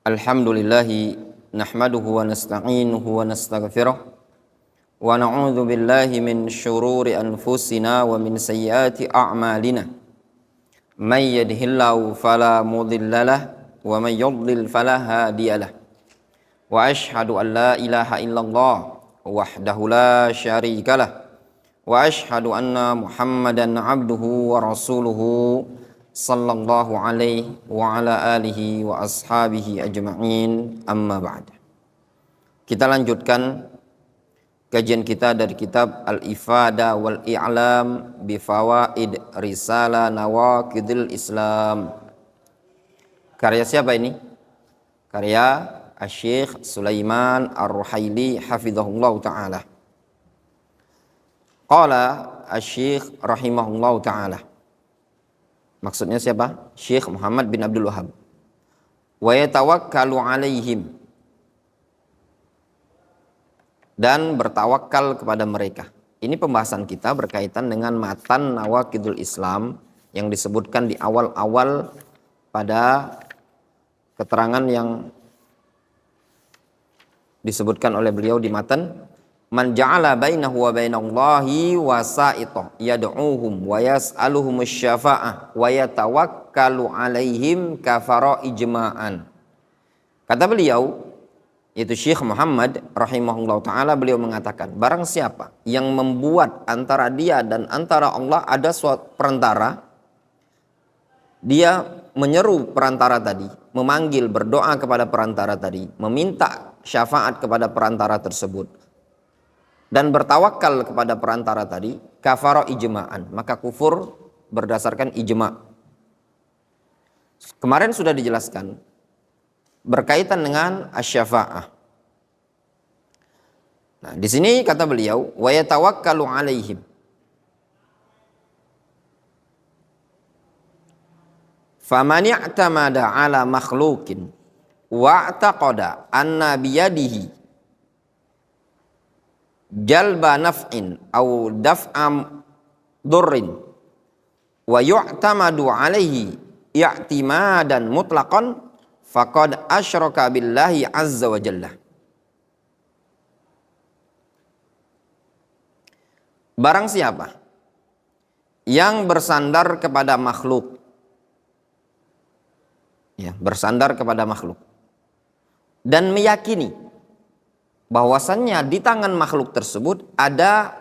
Alhamdulillahi nahmaduhu wa nasta'inuhu wa nastaghfiruh wa na'udzu billahi min syururi anfusina wa min sayyiati a'malina. May yahdihillahu fala mudhillalah wa may yudlil fala hadiyalah. Wa asyhadu an la ilaha illallah wahdahu la syarikalah wa asyhadu anna Muhammadan abduhu wa rasuluhu sallallahu alaihi wa ala alihi wa ashabihi ajma'in, amma ba'd. Kita lanjutkan kajian kita dari kitab Al-Ifada wal I'lam bi Fawaid Risalah Nawaqidil Islam. Karya siapa ini? Karya Asy-Syaikh Sulaiman Ar-Ruhaili hafizahullah ta'ala. Qala Asy-Syaikh rahimahullah ta'ala. Maksudnya siapa? Syekh Muhammad bin Abdul Wahhab. Wa yatawakkalu alaihim, dan bertawakal kepada mereka. Ini pembahasan kita berkaitan dengan matan Nawaqidul Islam yang disebutkan di awal-awal pada keterangan yang disebutkan oleh beliau di matan. Man ja'ala bainahu wa bainallahi wasa'ita yad'uuhum wa yas'aluhum asy-syafa'ah wa yatawakkalu 'alaihim kafara ijma'an. Kata beliau, yaitu Syekh Muhammad rahimahullah ta'ala, beliau mengatakan, barang siapa yang membuat antara dia dan antara Allah ada suatu perantara, dia menyeru perantara tadi, memanggil, berdoa kepada perantara tadi, meminta syafaat kepada perantara tersebut, dan bertawakal kepada perantara tadi, kafara ijma'an, maka kufur berdasarkan ijma'. Kemarin sudah dijelaskan berkaitan dengan asy-syafa'ah. Nah, di sini kata beliau, wa yatawakkalu 'alaihim. Faman i'tamada 'ala makhluqin wa i'taqada anna biyadihi jalba naf'in au daf'am durrin wa yu'tamadu alaihi i'timadan mutlaqan faqad asyraka billahi azza wa jalla. Barang siapa yang bersandar kepada makhluk, ya, bersandar kepada makhluk dan meyakini bahwasannya di tangan makhluk tersebut ada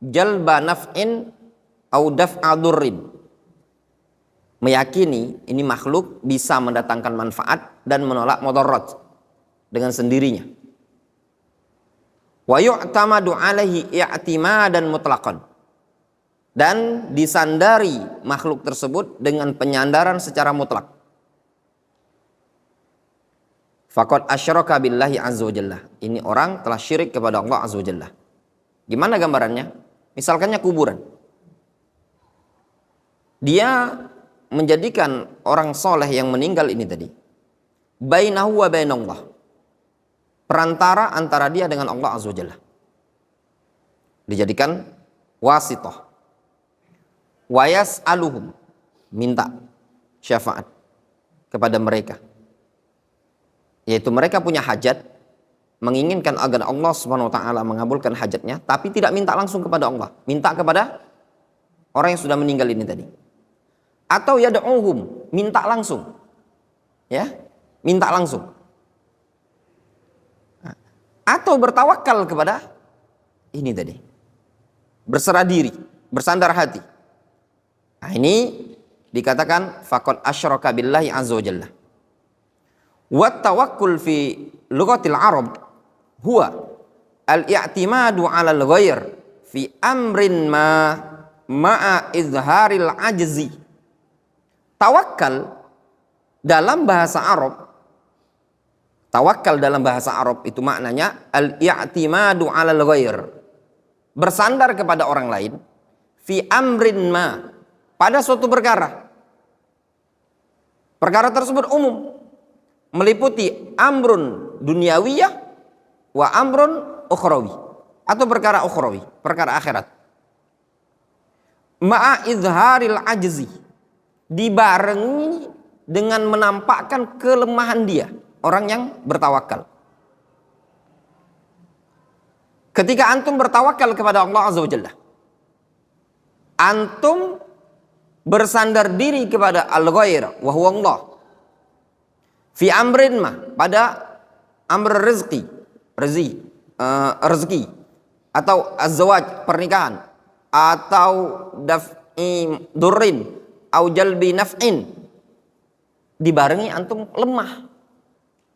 jalba naf'in au daf'a durrin, meyakini ini makhluk bisa mendatangkan manfaat dan menolak mudarat dengan sendirinya. Wa yu'tamadu alaihi i'timadan mutlaqan, dan disandari makhluk tersebut dengan penyandaran secara mutlak. Faqad asyraka billahi azza wa jalla. Ini orang telah syirik kepada Allah azza wa jalla. Gimana gambarannya? Misalkannya kuburan. Dia menjadikan orang soleh yang meninggal ini tadi bainahu wa bainallah, perantara antara dia dengan Allah azza wa jalla. Dijadikan wasithah. Wa yas'aluhum, minta syafaat kepada mereka. Yaitu mereka punya hajat, menginginkan agar Allah Subhanahu wa taala mengabulkan hajatnya, tapi tidak minta langsung kepada Allah, minta kepada orang yang sudah meninggal ini tadi. Atau yad'uhum, minta langsung. Ya, minta langsung. Atau bertawakal kepada ini tadi. Berserah diri, bersandar hati. Nah, ini dikatakan faqad asyraka billahi azza wa jalla. Wa tawakkul fi lughatil Arab huwa al-i'timadu 'ala al-ghayr fi amrin ma'a izharil ajzi. Tawakal dalam bahasa Arab, itu maknanya al-i'timadu 'ala al-ghayr, bersandar kepada orang lain, fi amrin ma, pada suatu perkara. Perkara tersebut umum, meliputi amrun dunyawiyah wa amrun ukhrawi, atau perkara ukhrawi, perkara akhirat. Ma'a izharil ajzi, dibarengi dengan menampakkan kelemahan dia. orang yang bertawakal. Ketika antum bertawakal kepada Allah Azza wa Jalla, antum bersandar diri kepada al-ghair wa huwa Allah. Fi amrin ma, pada amr rezeki, rezeki atau azwaj, pernikahan, atau daf'i durrin au jalbi naf'in, dibarengi antum lemah,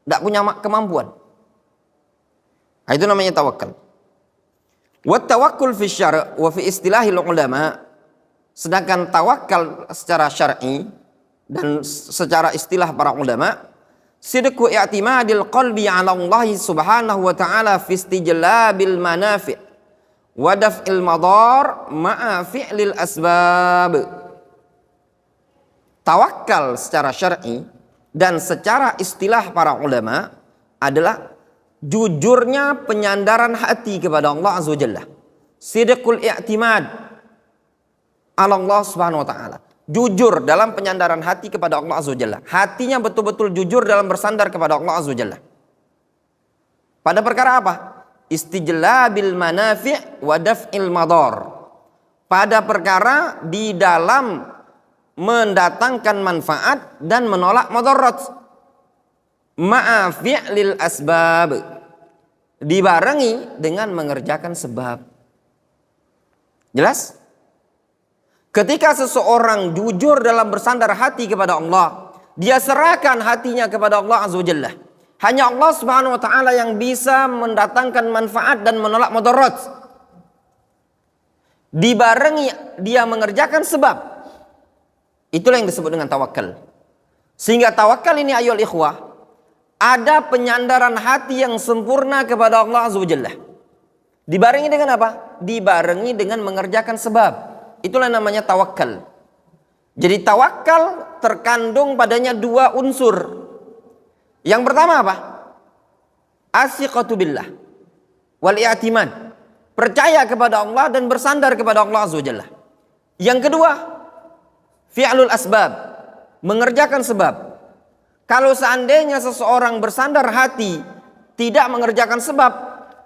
tidak punya kemampuan. Nah, itu namanya tawakal. Wa tawakkul fi syara' wa fi istilahil ulama, sedangkan tawakal secara syar'i dan secara istilah para ulama, sidqu i'timadil qalbi 'ala Allah subhanahu wa ta'ala fi istijlabil manafi' wa daf'il madar ma'a fi'lil asbab. Tawakal secara syar'i dan secara istilah para ulama adalah jujurnya penyandaran hati kepada Allah Azza wa Jalla. Sidqul i'timad 'ala Allah subhanahu wa ta'ala. Jujur dalam penyandaran hati kepada Allah Azza wa Jalla. Hatinya betul-betul jujur dalam bersandar kepada Allah Azza wa Jalla. Pada perkara apa? Istijlabil manafi' wa daf'il madar. Pada perkara di dalam mendatangkan manfaat dan menolak madarat. Ma'a fi'lil asbab. Dibarengi dengan mengerjakan sebab. Jelas? Ketika seseorang jujur dalam bersandar hati kepada Allah, dia serahkan hatinya kepada Allah Azza wa Jalla. Hanya Allah Subhanahu wa ta'ala yang bisa mendatangkan manfaat dan menolak madarat. Dibarengi dia mengerjakan sebab. Itulah yang disebut dengan tawakal. Sehingga tawakal ini ayyuhal ikhwah, ada penyandaran hati yang sempurna kepada Allah Azza wa Jalla. Dibarengi dengan apa? Dibarengi dengan mengerjakan sebab. Itulah namanya tawakal. Jadi tawakal terkandung padanya dua unsur. Yang pertama apa? As-siqatu billah wal i'timad. Percaya kepada Allah dan bersandar kepada Allah Azza wa Jalla. Yang kedua, fi'lul asbab. Mengerjakan sebab. Kalau seandainya seseorang bersandar hati tidak mengerjakan sebab,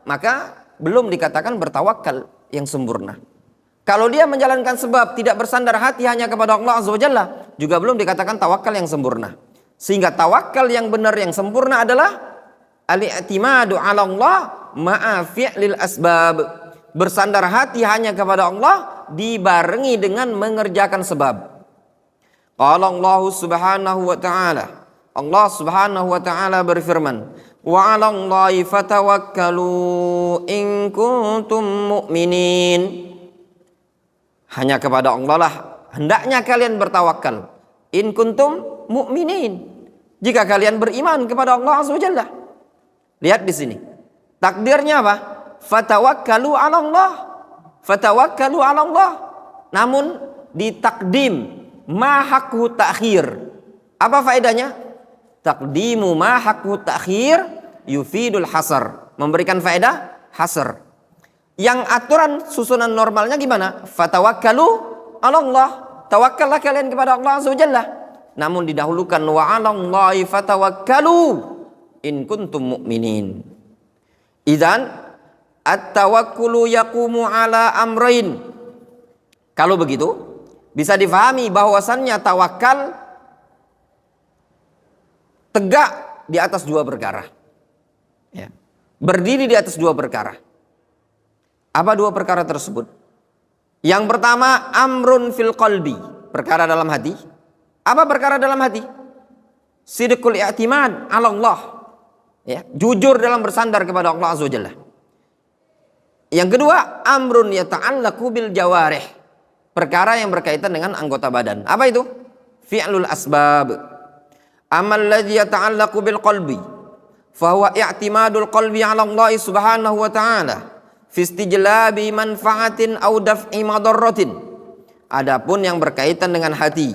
maka belum dikatakan bertawakal yang sempurna. Kalau dia menjalankan sebab, tidak bersandar hati hanya kepada Allah Azza wa Jalla, juga belum dikatakan tawakal yang sempurna. Sehingga tawakal yang benar yang sempurna adalah al-i'timadu 'ala Allah ma'a fi'lil asbab. Bersandar hati hanya kepada Allah dibarengi dengan mengerjakan sebab. Qala Allah Subhanahu wa ta'ala. Allah Subhanahu wa ta'ala berfirman, wa 'ala Allahi fatawakkalu in kuntum mu'minin. Hanya kepada Allah lah hendaknya kalian bertawakal. In kuntum mu'minin. Jika kalian beriman kepada Allah Azza wa Jalla. Lihat di sini. Takdirnya apa? Fatawakkalu 'ala Allah. Fatawakkalu 'ala Allah. Namun ditakdim ma haqqu ta'khir. Apa faedahnya? Takdimu ma haqqu ta'khir yufidul hasar. Memberikan faedah hasar. Yang aturan susunan normalnya gimana? Fatawakkalu 'ala Allah. Tawakkallah kalian kepada Allah Azza wa Jalla. Namun didahulukan wa 'ala Allahi fatawakkalu in kuntum mu'minin. Idzan at-tawakkulu yaqumu 'ala amrain. Kalau begitu, bisa difahami bahwasannya tawakal tegak di atas dua perkara. Ya. Berdiri di atas dua perkara. Apa dua perkara tersebut? Yang pertama, amrun fil qalbi, perkara dalam hati. Apa perkara dalam hati? Sidqul i'timad 'ala Allah. Ya, jujur dalam bersandar kepada Allah Azza wa Jalla. Yang kedua, amrun yata'allaqu bil jawarih, perkara yang berkaitan dengan anggota badan. Apa itu? Fi'lul asbab. Amal ladzi yata'allaqu bil qalbi fa huwa i'timadul qalbi 'ala Allah Subhanahu wa ta'ala fi istijlabi manfaatin aw daf'i madarratin. Adapun yang berkaitan dengan hati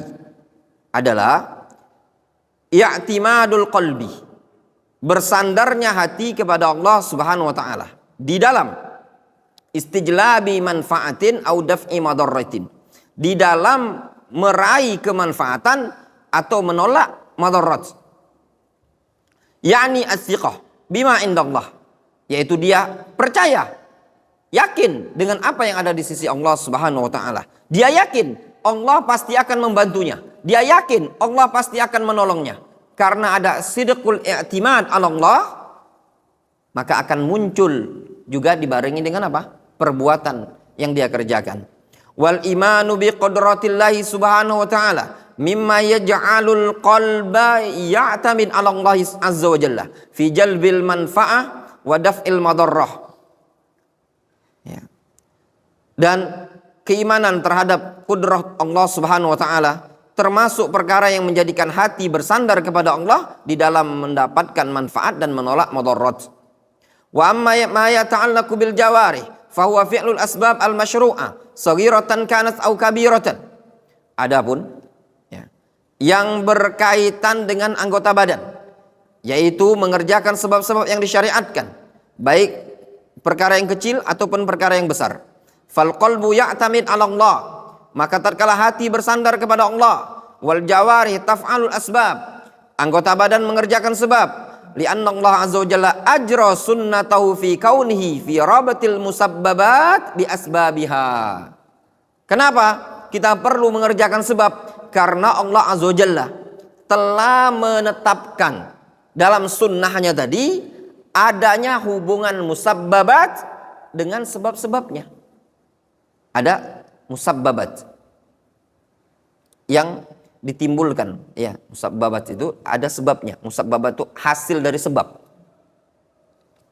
adalah i'timadul qalbi, bersandarnya hati kepada Allah Subhanahu wa taala di dalam istijlabi manfaatin aw daf'i madarratin, di dalam meraih kemanfaatan atau menolak madarat. yakni as-siqah bima indallah, yaitu dia percaya, yakin dengan apa yang ada di sisi Allah Subhanahu wa taala. Dia yakin Allah pasti akan membantunya. Dia yakin Allah pasti akan menolongnya. Karena ada sidqul i'timad 'ala Allah, maka akan muncul juga dibarengi dengan apa? Perbuatan yang dia kerjakan. Wal imanu bi qadratillahi subhanahu wa ta'ala mimma yaj'alul qalba ya'tamid 'ala Allah azza wa jalla fi jalbil manfa'ah wa daf'il madarrah. Ya. Dan keimanan terhadap kudrah Allah Subhanahu wa taala termasuk perkara yang menjadikan hati bersandar kepada Allah di dalam mendapatkan manfaat dan menolak madarat. Wa amma ma yata'allaqu bil jawarih fa huwa fi'lul asbab al masyru'ah saghiratan kanat aw kabiratan. Adapun ya, yang berkaitan dengan anggota badan, yaitu mengerjakan sebab-sebab yang disyariatkan, baik perkara yang kecil ataupun perkara yang besar. Fal qalbu ya'tamid 'ala Allah, maka tatkala hati bersandar kepada Allah, wal jawarih taf'alul asbab, anggota badan mengerjakan sebab, li'anna Allah azza wa jalla ajra sunnatahu fi kaunihi fi rabatil musabbabat bi asbabiha. Kenapa kita perlu mengerjakan sebab? Karena Allah azza wa jalla telah menetapkan dalam sunnahnya tadi adanya hubungan musabbabat dengan sebab-sebabnya. Ada musabbabat yang ditimbulkan, ya, musabbabat itu ada sebabnya. Musabbabat itu hasil dari sebab,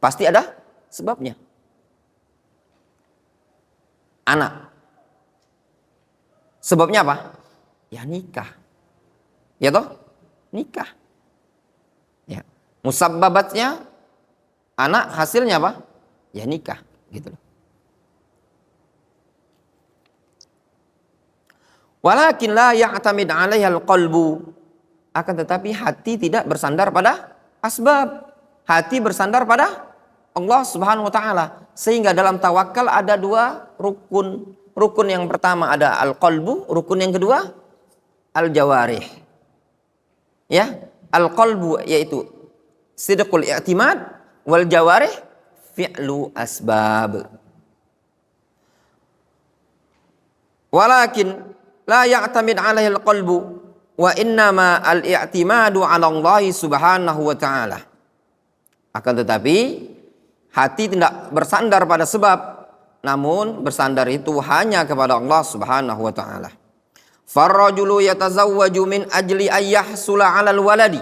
pasti ada sebabnya. Anak, sebabnya apa? Ya nikah, ya toh, nikah. Ya, musabbabatnya anak, hasilnya apa? Ya nikah, gitu loh. Walakin la ya'tamid 'alaiha al-qalbu, akan tetapi hati tidak bersandar pada asbab. Hati bersandar pada Allah Subhanahu wa taala. Sehingga dalam tawakal ada dua rukun. Rukun yang pertama ada al-qalbu, rukun yang kedua al-jawarih. Ya, al-qalbu yaitu sidqul i'timad, wal jawarih fi'lu asbab. Walakin la ya'tamid 'alaihi al-qalbu wa innama al-i'timadu 'ala Allah Subhanahu wa ta'ala. Akan tetapi hati tidak bersandar pada sebab, namun bersandar itu hanya kepada Allah Subhanahu wa ta'ala. Farrajulu yatazawwaju min ajli ayyahsula 'alal waladi.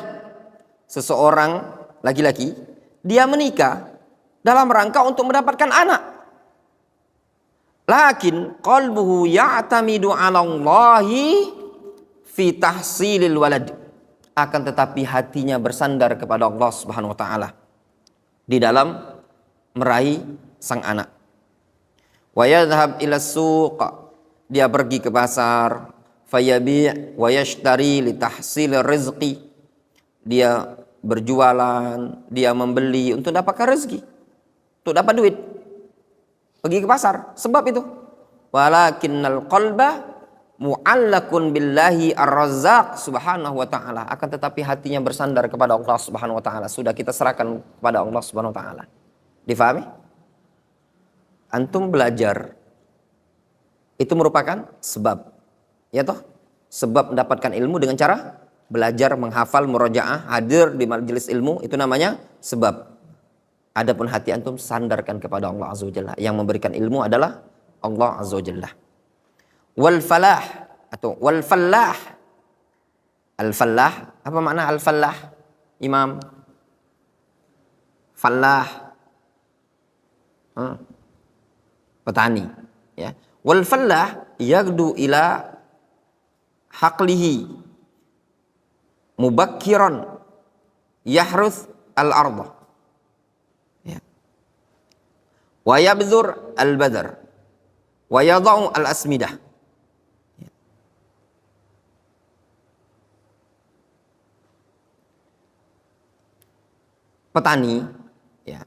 Seseorang laki-laki dia menikah dalam rangka untuk mendapatkan anak. Lakin qalbuhu ya'tamidu 'ala Allahi fi tahsilil walad. Akan tetapi hatinya bersandar kepada Allah Subhanahu wa taala di dalam meraih sang anak. Wa yadhhab ila suq, dia pergi ke pasar, fayabi' wa yashtari li tahsilir rizqi. Dia berjualan, dia membeli untuk dapatkan rezeki, untuk dapat duit. Pergi ke pasar, sebab itu. Walakinnal qalba mu'allakun billahi ar-razzaq subhanahu wa ta'ala. Akan tetapi hatinya bersandar kepada Allah subhanahu wa ta'ala. Sudah kita serahkan kepada Allah subhanahu wa ta'ala. Difahami? Antum belajar itu merupakan sebab, ya toh? Sebab mendapatkan ilmu dengan cara belajar, menghafal, murojaah, hadir di majelis ilmu, itu namanya sebab. Adapun hati antum sandarkan kepada Allah Azza wa Jalla. Yang memberikan ilmu adalah Allah Azza wa Jalla. Wal falah atau wal fallah. Al fallah, apa makna al fallah? Imam fallah. Petani, ya. Wal fallah yagdu ila haqlihi mubakkiran yahruth al-ardh. Wa yabdzur al-badar wa yadau al-asmidah. Petani, ya,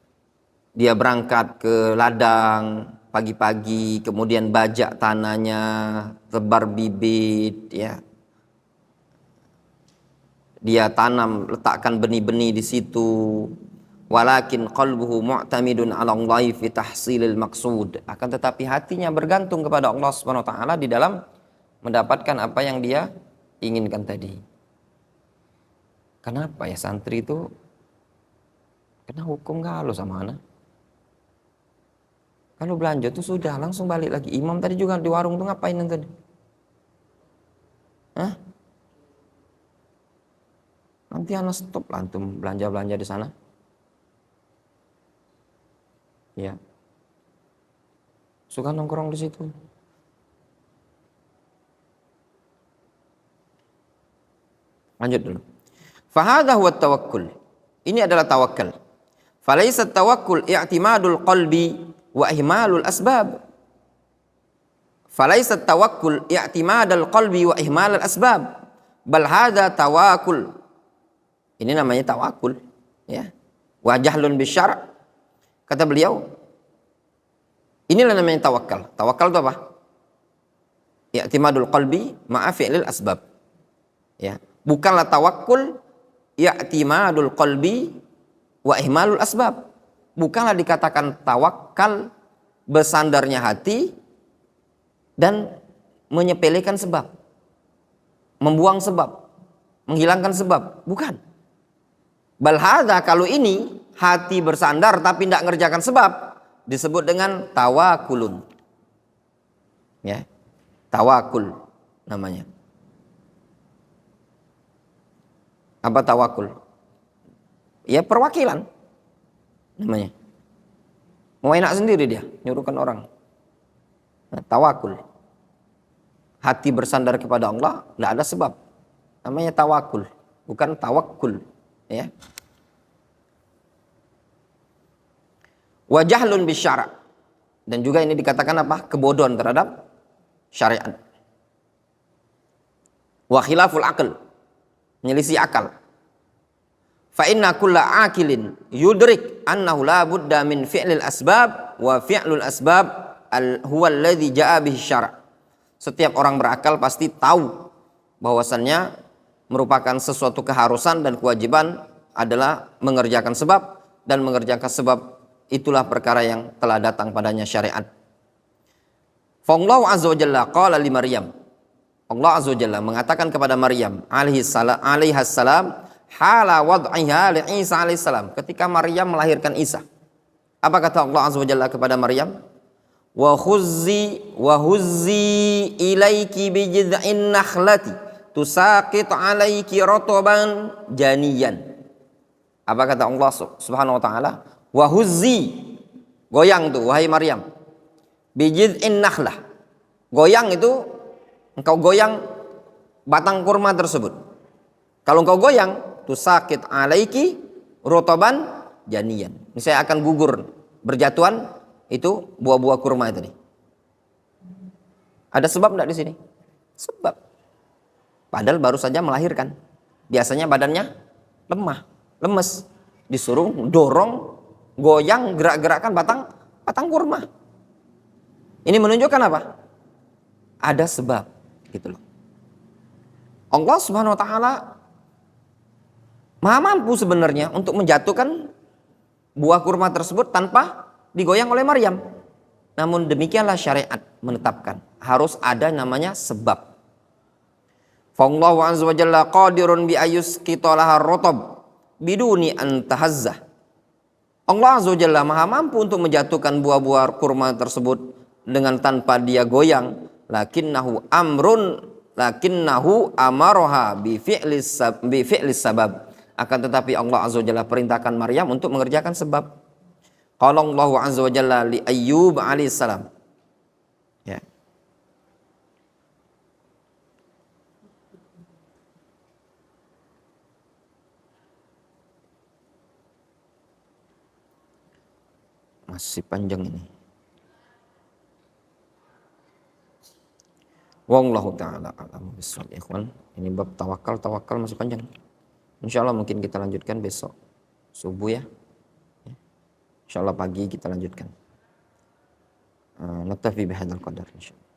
dia berangkat ke ladang pagi-pagi, kemudian bajak tanahnya, tebar bibit, ya, dia tanam, letakkan benih-benih di situ. Walakin qalbuhu mu'tamidun 'ala Allah fi tahsilil maqsud. Akan tetapi hatinya bergantung kepada Allah Subhanahu wa taala di dalam mendapatkan apa yang dia inginkan tadi. Kenapa ya santri itu kena hukum galau sama anak? Kalau belanja tuh sudah langsung balik lagi. Imam tadi juga di warung tuh ngapain tadi? Hah? Nanti anak stop lah antum belanja-belanja di sana. Ya. Suka nongkrong di situ. Lanjut dulu. Fahadha huwa tawakkul. Ini adalah tawakal. Falaisa tawakkul i'timadul qalbi wa ihmalul asbab. Falaisa tawakkul i'timadul qalbi wa ihmalul asbab. Bal hadha tawakkul. Ini namanya tawakul, ya. Wa jahlun bisyara'. Kata beliau, inilah namanya tawakal. Tawakal itu apa? I'timadul qalbi ma'a fi'lil asbab. Ya, bukanlah tawakkul i'timadul qalbi wa ihmalul asbab. Bukanlah dikatakan tawakal bersandarnya hati dan menyepelekan sebab. Membuang sebab, menghilangkan sebab, bukan. Bal hadza, kalau ini hati bersandar tapi tidak ngerjakan sebab, disebut dengan tawakulun. Ya. Tawakul namanya. Apa tawakul? Ya perwakilan namanya. Mau enak sendiri dia, nyuruhkan orang. Nah, tawakul. Hati bersandar kepada Allah, tidak ada sebab. Namanya tawakul, bukan tawakkul. Ya. Wajahlun bisyara'. Dan juga ini dikatakan apa? Kebodohan terhadap syariat. Wa khilaful aql. Menyelisih akal. Fa inna kulla aqilin yudrik annahu la budda min fi'lil asbab wa fi'lul asbab huwa alladhi ja'a bihi syara'. Setiap orang berakal pasti tahu bahwasannya merupakan sesuatu keharusan dan kewajiban adalah mengerjakan sebab, dan mengerjakan sebab itulah perkara yang telah datang padanya syariat. Fa'allahu azza wa jalla qala li Maryam. Allah azza wa jalla mengatakan kepada Maryam alaihi salam hala wad'iha li Isa alaihi salam, ketika Maryam melahirkan Isa. Apa kata Allah azza wa jalla kepada Maryam? Wa huzzi ilaiki bi jid'in nakhlati tusaqit alaiki rotoban janiyan. Apa kata Allah subhanahu wa ta'ala? Wa huzzi, goyang tuh wahai Maryam, bijid'in nakhlah, goyang itu engkau goyang batang kurma tersebut. Kalau engkau goyang, tusaqit alaiki rotoban janiyan, ini saya akan gugur berjatuhan itu buah-buah kurma itu nih. Ada sebab enggak di sini? Sebab. Padahal baru saja melahirkan. Biasanya badannya lemah, lemes. Disuruh dorong, goyang, gerak-gerakkan batang kurma. Ini menunjukkan apa? Ada sebab, gitu loh. Allah Subhanahu wa taala Maha mampu sebenarnya untuk menjatuhkan buah kurma tersebut tanpa digoyang oleh Maryam. Namun demikianlah syariat menetapkan harus ada namanya sebab. Fallahu azza wa jalla qadirun bi ayusqita laha rotob biduni an tahazzah. Allah azza wa jalla maha mampu untuk menjatuhkan buah-buah kurma tersebut dengan tanpa dia goyang. Lakinnahu amaroha bi fi'lis sabab. Akan tetapi Allah azza wa jalla perintahkan Maryam untuk mengerjakan sebab. Qala Allah azza wa jalla li Ayyub alaihi salam. Ya. Masih panjang ini. Wallahu ta'ala a'lam bishawab, ikhwan. Ini bab tawakal masih panjang. Insyaallah mungkin kita lanjutkan besok subuh ya. Insyaallah pagi kita lanjutkan. Naktafi bihadzal qadar insyaallah.